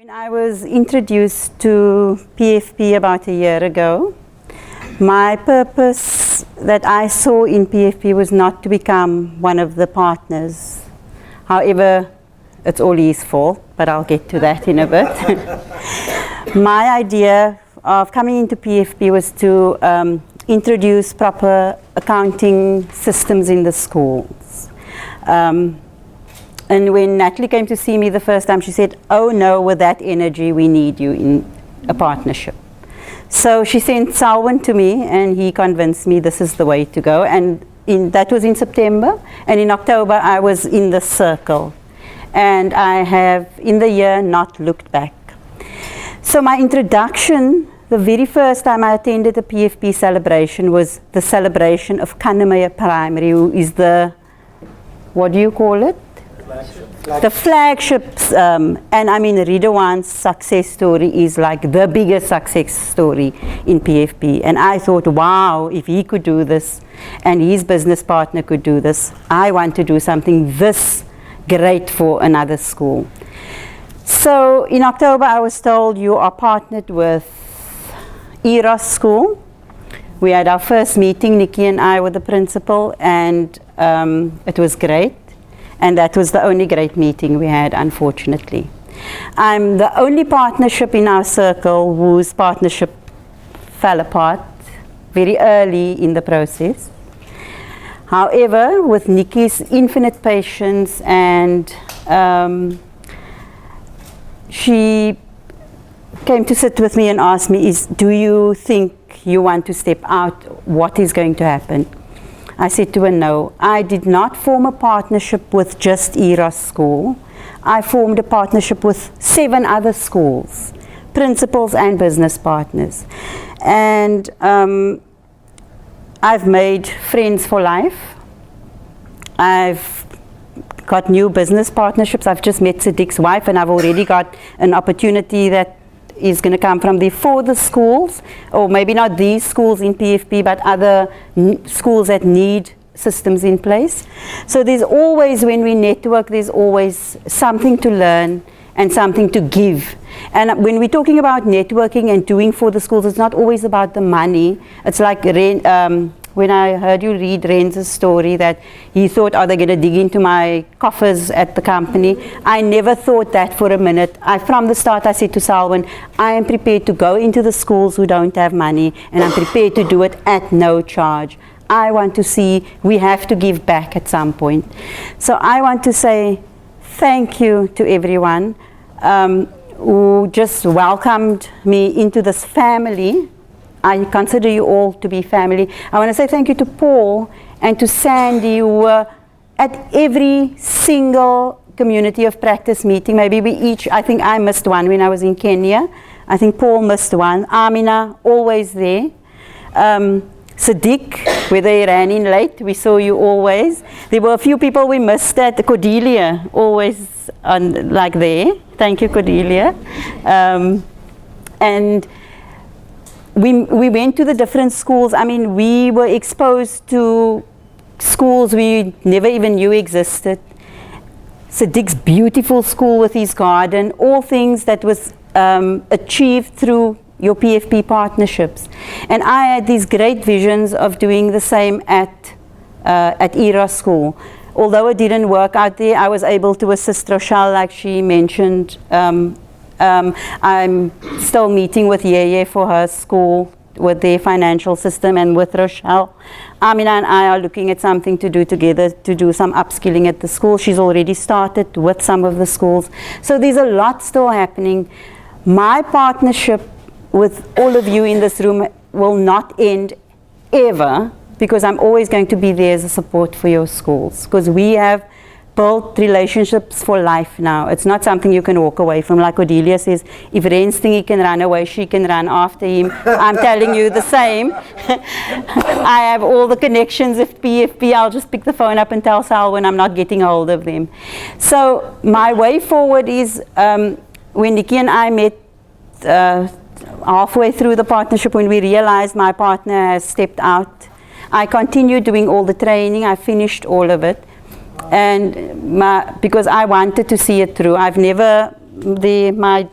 When I was introduced to PFP about a year ago, my purpose that I saw in PFP was not to become one of the partners. However, it's all his fault, but I'll get to that in a bit. My idea of coming into PFP was to introduce proper accounting systems in the schools. And when Natalie came to see me the first time, she said, "Oh no, with that energy, we need you in a partnership." So she sent Salwan to me, and he convinced me this is the way to go. And that was in September, and in October I was in the circle. And I have, in the year, not looked back. So my introduction, the very first time I attended a PFP celebration was the celebration of Kannemeyer Primary, who is the, what do you call it? The flagships, and I mean Ridwan's success story is like the biggest success story in PFP. And I thought, wow, if he could do this and his business partner could do this, I want to do something this great for another school. So in October I was told, you are partnered with Eros school. We had our first meeting, Nikki and I, with the principal, and it was great. And that was the only great meeting we had, unfortunately. I'm the only partnership in our circle whose partnership fell apart very early in the process. However, with Nikki's infinite patience, and she came to sit with me and asked me, do you think you want to step out? What is going to happen? I said to her, no. I did not form a partnership with just Eros school. I formed a partnership with 7 other schools, principals and business partners. And I've made friends for life. I've got new business partnerships. I've just met Sadiq's wife, and I've already got an opportunity that is going to come from there for the schools, or maybe not these schools in PFP, but other schools that need systems in place. So there's always, when we network, there's always something to learn and something to give. And when we're talking about networking and doing for the schools, it's not always about the money. It's like when I heard you read Ren's story that he thought, are they going to dig into my coffers at the company? I never thought that for a minute. From the start I said to Salwan, I am prepared to go into the schools who don't have money, and I'm prepared to do it at no charge. I want to see, we have to give back at some point. So I want to say thank you to everyone who just welcomed me into this family. I consider you all to be family. I want to say thank you to Paul and to Sandy, who were at every single community of practice meeting. Maybe we each, I think I missed one when I was in Kenya. I think Paul missed one. Amina, always there. Sadiq, whether he ran in late, we saw you always. There were a few people we missed at. Cordelia, always like there. Thank you, Cordelia. And we went to the different schools. I mean, we were exposed to schools we never even knew existed. Sadiq's beautiful school with his garden, all things that was achieved through your PFP partnerships. And I had these great visions of doing the same at Eros school. Although it didn't work out there, I was able to assist Rochelle, like she mentioned. I'm still meeting with Yeye for her school with their financial system, and with Rochelle. Amina and I are looking at something to do together to do some upskilling at the school. She's already started with some of the schools. So there's a lot still happening. My partnership with all of you in this room will not end ever, because I'm always going to be there as a support for your schools, because we have built relationships for life now. It's not something you can walk away from. Like Cordelia says, if Ren's thinking he can run away, she can run after him. I'm telling you the same. I have all the connections. If PFP, I'll just pick the phone up and tell Sal when I'm not getting hold of them. So my way forward is, when Nikki and I met halfway through the partnership, when we realized my partner has stepped out, I continued doing all the training. I finished all of it. And because I wanted to see it through. I've never, my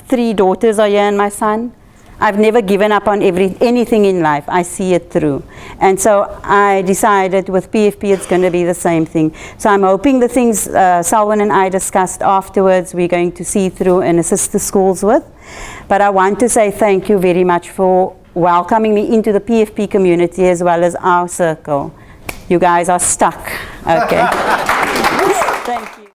3 daughters are here and my son. I've never given up on anything in life. I see it through. And so I decided with PFP it's going to be the same thing. So I'm hoping the things Selwyn and I discussed afterwards we're going to see through and assist the schools with. But I want to say thank you very much for welcoming me into the PFP community as well as our circle. You guys are stuck. Okay. Thank you.